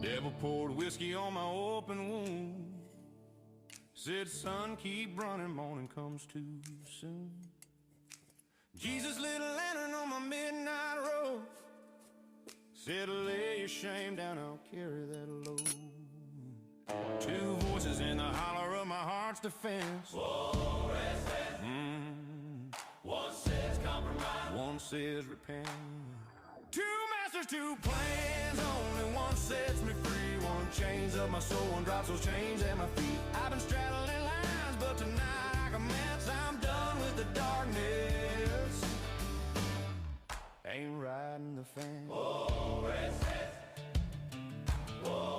Devil poured whiskey on my open wound. Said, son, keep running, morning comes too soon. Jesus lit a lantern on my midnight road. Said, lay your shame down, I'll carry that load. Two voices in the holler of my heart's defense. Whoa, restless. One says compromise, one says repent. Two masters, two plans, only one sets me free. One chains up my soul, one drops those chains at my feet. I've been straddling lines, but tonight I commence. I'm done with the darkness, ain't riding the fence. whoa, restless. Whoa.